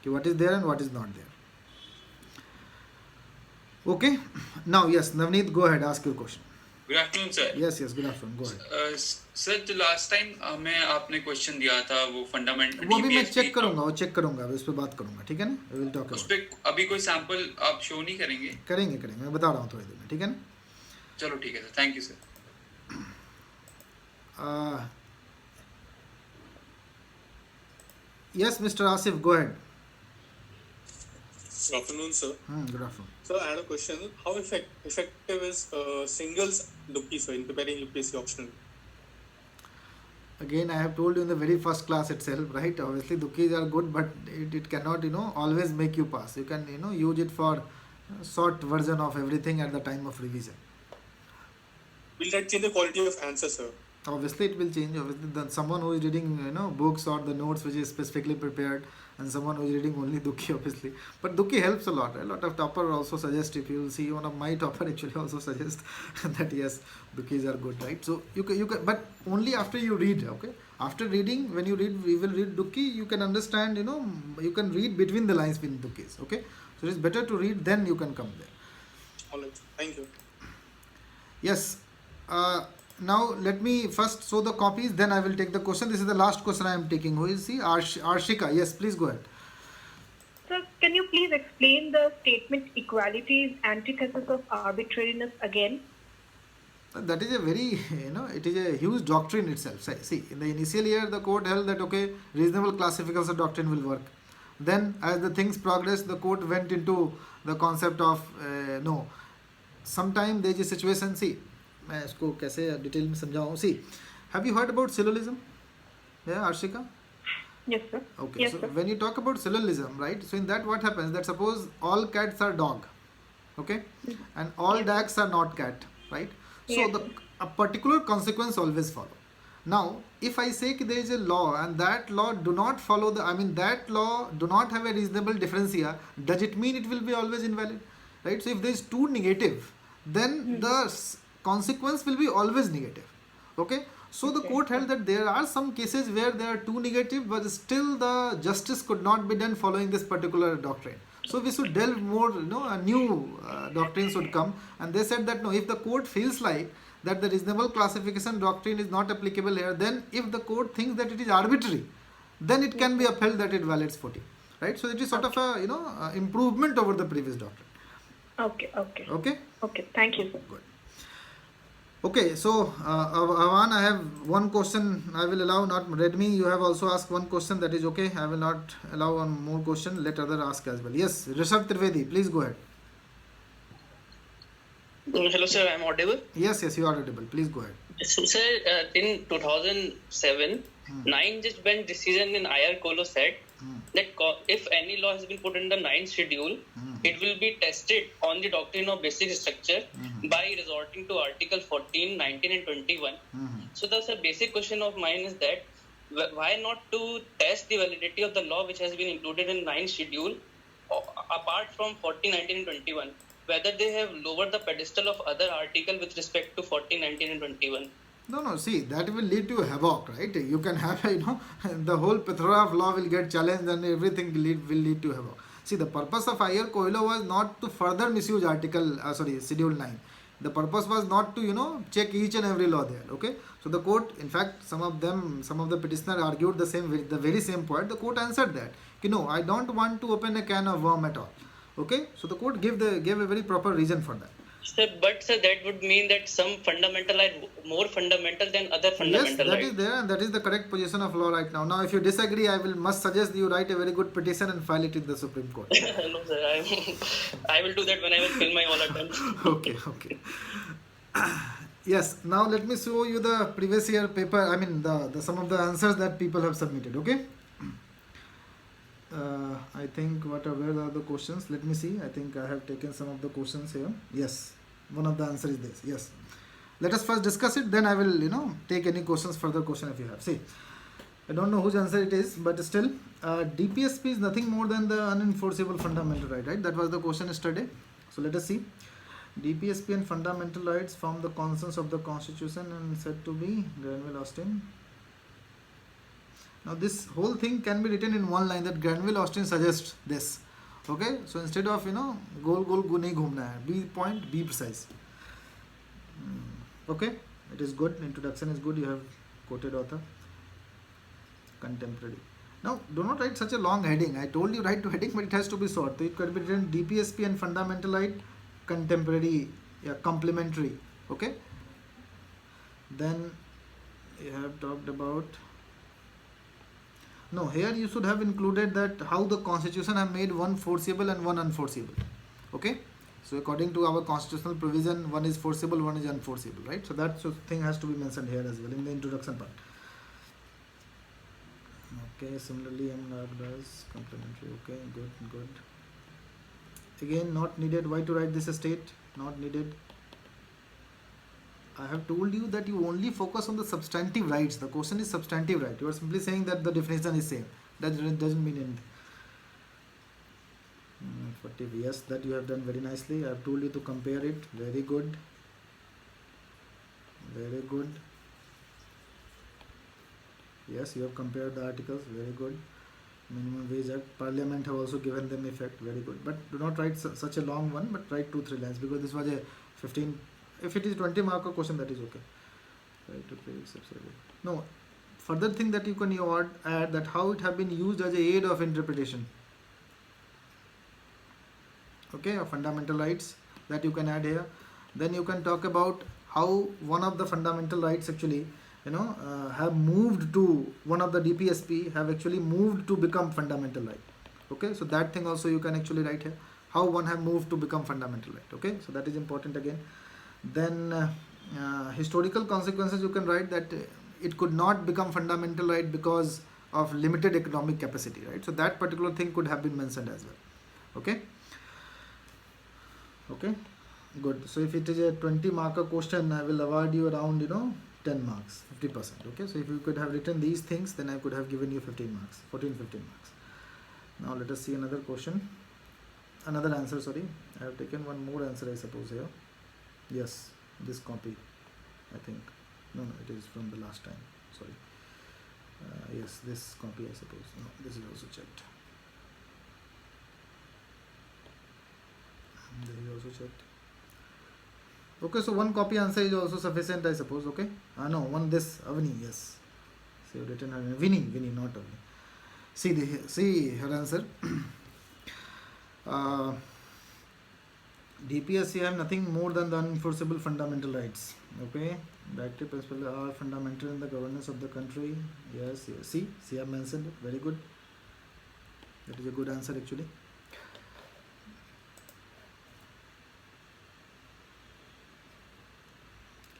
Okay, what is there and what is not there. Okay. Now yes, Navneet, go ahead, ask your question. Good afternoon, sir. Yes, good afternoon, go ahead. Sir जो last time हमें आपने question दिया था वो fundamental वो अभी मैं check करूंगा इस पे बात करूंगा, ठीक है ना? वी विल टॉक उस पे अभी कोई सैंपल आप शो नहीं करेंगे? करेंगे मैं बता रहा हूँ थोड़ी देर में, ठीक है ना? चलो ठीक है sir, thank you sir. Yes, Mr. Asif, go ahead. Good afternoon, sir. Good afternoon. Sir, I had a question. How effective is singles Dukki, sir, in preparing UPSC optional? Again, I have told you in the very first class itself, right? Obviously, Dukkis are good, but it cannot, always make you pass. You can, use it for short version of everything at the time of revision. Will that change the quality of answer, sir? Obviously, it will change. Obviously, someone who is reading, books or the notes which is specifically prepared, and someone who is reading only Dukki, obviously. But Dukki helps a lot. A lot of topper also suggest, if you will see, one of my topper actually also suggests that yes, Dukkis are good, right? So you can, but only after you read, okay? After reading, when you will read Dukki, you can understand, you can read between the lines with Dukkis, okay? So it is better to read, then you can come there. Alright, thank you. Yes. Now let me first show the copies, then I will take the question. This is the last question I am taking. Who is he? Arshika. Yes, please go ahead. Sir, can you please explain the statement equality is antithesis of arbitrariness again? That is a very, it is a huge doctrine itself. See, in the initial year, the court held that, okay, reasonable classification doctrine will work. Then, as the things progressed, the court went into the concept of, no, sometime there is a situation, see, मैं इसको कैसे detail में समझाऊँ. See, have you heard about syllogism? Yeah, Arshika? Yes, sir. Okay, yes, so sir. when you talk about syllogism, right, so in that what happens, that suppose all cats are dog, okay, and all dogs are not cat, right? So Yes. a particular consequence always follow. Now, if I say there is a law and that law do not follow that law do not have a reasonable differentia, does it mean it will be always invalid? Right? So if there is two negative, then the consequence will be always negative. Okay? So the court held that there are some cases where there are two negative, but still the justice could not be done following this particular doctrine. So we should delve more, a new doctrine should come. And they said that no, if the court feels like that the reasonable classification doctrine is not applicable here, then if the court thinks that it is arbitrary, then it can be upheld that it violates 40. Right? So it is sort of a, improvement over the previous doctrine. Okay. Okay, thank you, sir. Good. Okay, so Avan, I have one question I will allow, not Redmi, you have also asked one question, that is okay. I will not allow one more question, let other ask as well. Yes, Rishabh Trivedi, please go ahead. Hello, sir. I'm audible. Yes, you are audible. Please go ahead. So, sir, in 2007, 9th bench decision in IR Colo said that if any law has been put in the 9th schedule, it will be tested on the doctrine of basic structure by resorting to Article 14, 19 and 21. So that's a basic question of mine is that why not to test the validity of the law which has been included in 9th schedule apart from 14, 19 and 21? Whether they have lowered the pedestal of other article with respect to 14, 19 and 21. No, see, that will lead to havoc, right? You can have, the whole plethora of law will get challenged and everything will lead to havoc. See, the purpose of IR Coelho was not to further misuse Schedule 9. The purpose was not to, check each and every law there, okay? So the court, in fact, some of the petitioners argued the very same point. The court answered that, no, I don't want to open a can of worm at all. Okay, so the court gave a very proper reason for that. Sir, but sir, that would mean that some fundamental are more fundamental than other Yes, fundamental that rights. is there, and that is the correct position of law right now. Now, if you disagree, I will must suggest you write a very good petition and file it in the Supreme Court. No, sir, I will do that when I will fill my all attempts. Okay, okay. Yes, now let me show you the previous year paper. I mean, the some of the answers that people have submitted. Okay. I think where are the questions? Let me see. I think I have taken some of the questions here. Yes, one of the answer is this. Yes. Let us first discuss it. Then I will, take any questions, further question if you have. See, I don't know whose answer it is, but still, DPSP is nothing more than the unenforceable fundamental right. Right. That was the question yesterday. So let us see. DPSP and fundamental rights form the consensus of the Constitution and said to be Granville Austin. Now this whole thing can be written in one line that Granville Austin suggests this. Okay, so instead of goal nahi ghumna hai, be point, be precise. Okay, it is good. Introduction is good. You have quoted author. Contemporary. Now do not write such a long heading. I told you write to heading, but it has to be short. So it could be written DPSP and fundamental right, contemporary, complementary. Okay. Then you have talked about. No, here you should have included that how the constitution have made one forcible and one unforceable. Okay. So according to our constitutional provision, one is forcible, one is unforceable, right? So that thing has to be mentioned here as well in the introduction part. Okay, similarly MNAB does complementary. Okay, good. Again, not needed. Why to write this state? Not needed. I have told you that you only focus on the substantive rights. The question is substantive right. You are simply saying that the definition is same. That doesn't mean anything. 40. Yes, that you have done very nicely. I have told you to compare it. Very good. Very good. Yes, you have compared the articles. Very good. Minimum Wage Act. Parliament have also given them effect. Very good. But do not write such a long one, but write 2-3 lines because this was a 15. If it is 20 mark question, that is okay. Right to play subsidiary. No. Further thing that you can add that how it have been used as a aid of interpretation. Okay, of fundamental rights that you can add here. Then you can talk about how one of the fundamental rights actually, have moved to one of the DPSP have actually moved to become fundamental right. Okay, so that thing also you can actually write here. How one have moved to become fundamental right. Okay, so that is important again. Then historical consequences you can write that it could not become fundamental right because of limited economic capacity, right? So that particular thing could have been mentioned as well. Okay, good. So if it is a 20 marker question, I will award you around 10 marks, 50%. Okay, so if you could have written these things, then I could have given you 15 marks, 15 marks. Now let us see another question, another answer. Sorry, I have taken one more answer, I suppose here. Yes, this copy, I think. No, it is from the last time. Sorry. Yes, this copy, I suppose. No, this is also checked. This is also checked. Okay, so one copy answer is also sufficient, I suppose. Okay. No, one this Avni. Yes. So you written her Vinny, not Avni. See her answer. DPSC have nothing more than the unenforceable fundamental rights. Okay, the active principles are fundamental in the governance of the country. Yes. See, I have mentioned it. Very good. That is a good answer actually.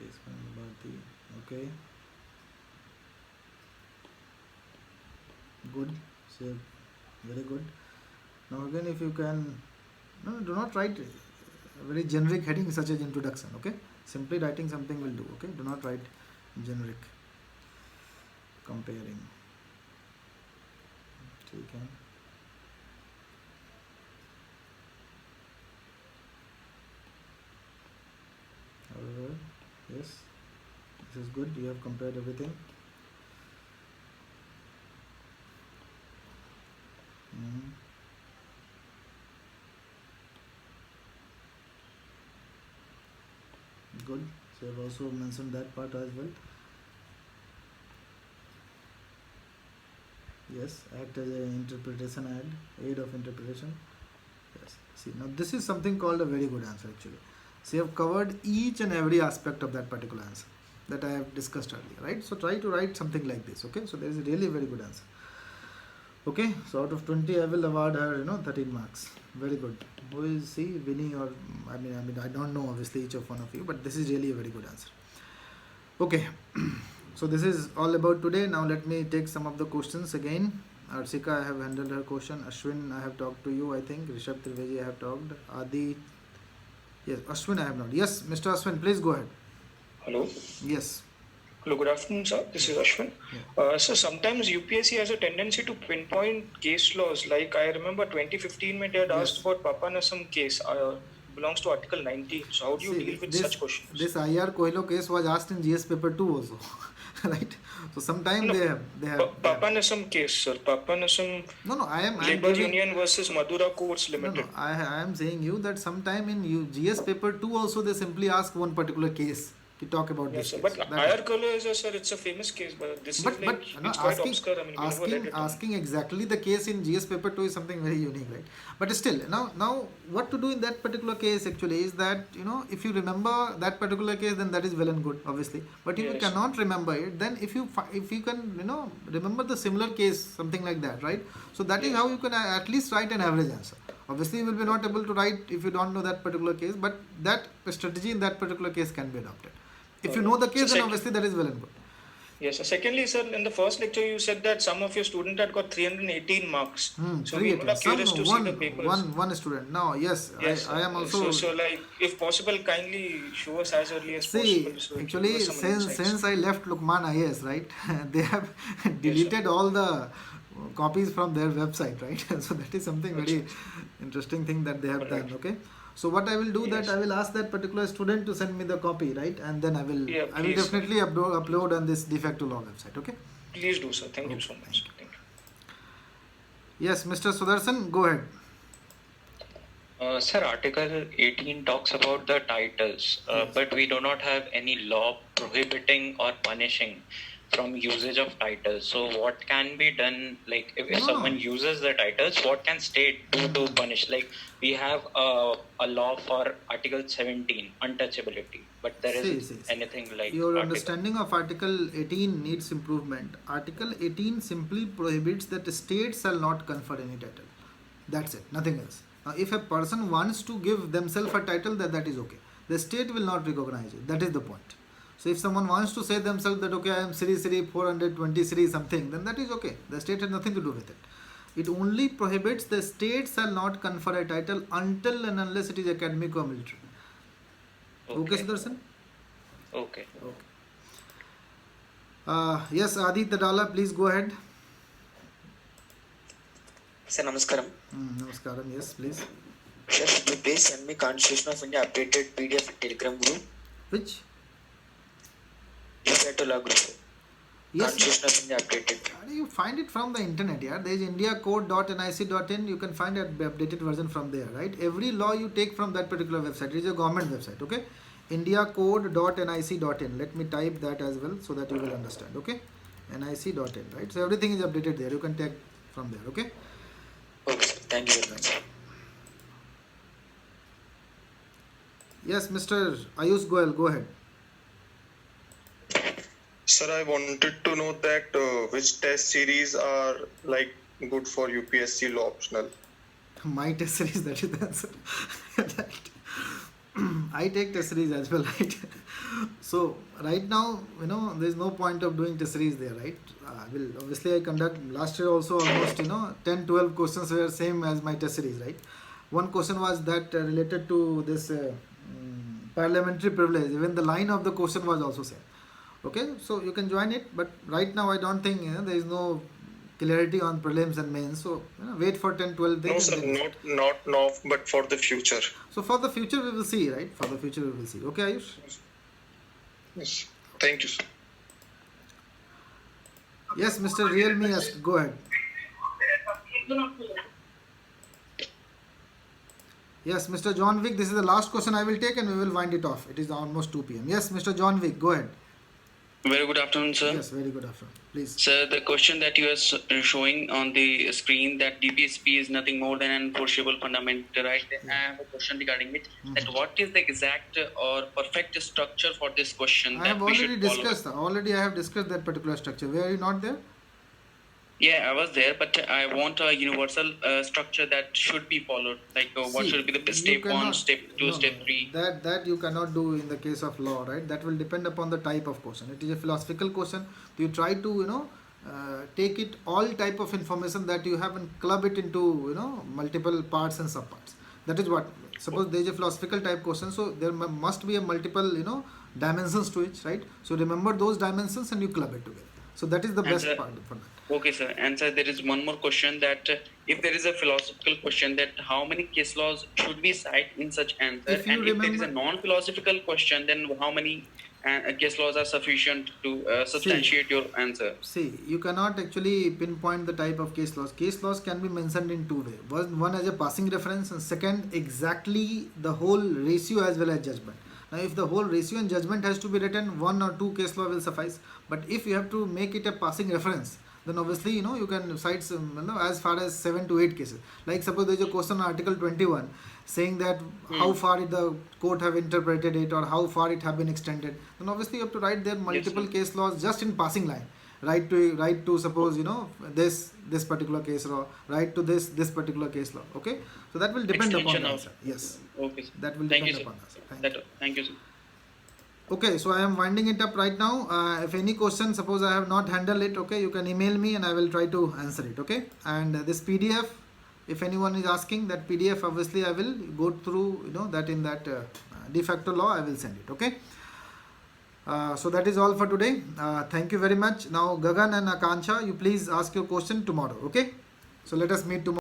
Case okay. Good. So very good. Now again, if you can, do not write a very generic heading such as introduction. Okay, simply writing something will do. Okay, do not write generic. Comparing. Okay. However, yes, this is good. You have compared everything. Good. So I have also mentioned that part as well. Yes, act as an aid of interpretation. Yes. See, now this is something called a very good answer actually. So you have covered each and every aspect of that particular answer that I have discussed earlier, right? So try to write something like this, okay? So there is a really very good answer. Okay, so out of 20, I will award her, 13 marks. Very good. Who is he, Vinny, or I don't know obviously each of one of you, but this is really a very good answer. Okay, so this is all about today. Now let me take some of the questions again. Arshika, I have handled her question. Ashwin, I have talked to you, I think. Rishabh Triveji, I have talked. Adi, yes. Ashwin, I have not. Yes, Mr. Ashwin, please go ahead. Hello. Yes. Hello, good afternoon, sir. This is Ashwin. So sometimes UPSC has a tendency to pinpoint case laws. Like I remember 2015 when they had asked about Papanasam case. Belongs to Article 19. So how do you deal with such questions? This IR Coelho case was asked in GS paper 2 also, right? So sometime they have. Papanasam case, sir. Papanasam. No, I am Labor Union versus Madura Courts Limited. No, I am saying you that sometime in GS paper 2 also they simply ask one particular case to talk about this. Sir, case. but IR Coelho is it's a famous case, but this is like it's quite obscure. I mean, asking exactly the case in GS paper 2 is something very unique, right? But still, now what to do in that particular case actually is that, if you remember that particular case, then that is well and good, obviously. But if you cannot remember it, then if you can, remember the similar case, something like that, right? So that is how you can at least write an average answer. Obviously, you will be not able to write if you don't know that particular case, but that strategy in that particular case can be adopted. If you know the case, then obviously that is well and good. Yes, sir. Secondly, sir, in the first lecture you said that some of your students had got 318 marks. So we would have curious to see the papers. One student. No, yes, I am also. So like, if possible, kindly show us as early as possible. So actually, since I left Lukman IAS, right, they have deleted all the copies from their website, right? So that is something very interesting thing that they have done. Okay. So what I will do that I will ask that particular student to send me the copy, right? And then I will definitely upload on this de facto law website, okay? Please do, sir. Thank you so much. Thank you. Yes, Mr. Sudarshan, go ahead. Sir, Article 18 talks about the titles, but we do not have any law prohibiting or punishing from usage of titles. So what can be done, like if someone uses the titles, what can state do to punish? Like we have a law for Article 17, untouchability, but there isn't anything like your understanding of Article 18 needs improvement. Article 18 simply prohibits that the state shall not confer any title. That's it, nothing else. Now if a person wants to give themselves a title, that is okay. The state will not recognize it. That is the point. So if someone wants to say themselves that, okay, I am Sri 420 Sri something, then that is okay. The state has nothing to do with it. It only prohibits the state shall not confer a title until and unless it is academic or military. Okay, Sudarshan? Okay. Yes, Adi Tadala, please go ahead. Sir, namaskaram. Namaskaram, yes, please. Sir, should you please send me Constitution of India updated PDF Telegram group? Which? Group. Yes. Constitution of India updated. You find it from the internet, yeah. There is indiacode.nic.in. You can find the updated version from there, right? Every law you take from that particular website. It is a government website, okay? indiacode.nic.in. Let me type that as well so that you will understand, okay? nic.in, right? So everything is updated there. You can take from there, okay? Okay, thank you very much. Yes, Mr. Ayush Goel, go ahead. Sir, I wanted to know that which test series are like good for UPSC law optional. My test series, that is the answer. I take test series as well, right? So right now, there is no point of doing test series there, right? Obviously I conduct last year also almost 10-12 questions were same as my test series, right? One question was that related to this parliamentary privilege. Even the line of the question was also same. Okay, so you can join it, but right now I don't think there is no clarity on prelims and mains. So wait for 10-12 days. No, sir, not now, but for the future. So for the future we will see, right? For the future we will see. Okay, Ayush? Yes. Thank you, sir. Yes, Mr. Realme, go ahead. Yes, Mr. John Wick, this is the last question I will take and we will wind it off. It is almost 2 p.m. Yes, Mr. John Wick, go ahead. Very good afternoon, sir. Yes, very good afternoon. Please. Sir, the question that you are showing on the screen, that DPSP is nothing more than an enforceable fundamental right? I have a question regarding it. That what is the exact or perfect structure for this question I that have we already should discussed. follow? Already, I have discussed that particular structure. Were you not there? Yeah, I was there, but I want a universal structure that should be followed. Like what See, should be the you step 1, cannot. step 2, No, step 3? that you cannot do in the case of law, right? That will depend upon the type of question. It is a philosophical question. You try to take it all type of information that you have and club it into multiple parts and subparts. That is what. Suppose there is a philosophical type question, so there must be a multiple dimensions to it, right? So remember those dimensions and you club it together. So that is the best part for that. Okay, sir. And sir, there is one more question that if there is a philosophical question, that how many case laws should we cite in such answer? If you And if there is a remember- non-philosophical question, then how many case laws are sufficient to substantiate your answer? See, you cannot actually pinpoint the type of case laws. Case laws can be mentioned in two ways. One as a passing reference, and second exactly the whole ratio as well as judgment. Now, if the whole ratio and judgment has to be written, one or two case law will suffice. But if you have to make it a passing reference, then obviously you can cite some, as far as 7 to 8 cases. Like suppose there is a question on Article 21 saying that how far did the court have interpreted it or how far it have been extended. Then obviously you have to write there multiple case laws just in passing line. Right to suppose this particular case law. Right to this particular case law. Okay, so that will depend upon the answer. Yes. Okay, sir. That will Thank depend you, sir. upon the answer. Thank you, sir. Okay, so I am winding it up right now. If any question, suppose I have not handled it, okay, you can email me and I will try to answer it, okay. And this PDF, if anyone is asking, that PDF obviously I will go through that in that de facto law I will send it, okay. So that is all for today. Thank you very much. Now Gagan and Akansha, you please ask your question tomorrow, okay. So let us meet tomorrow.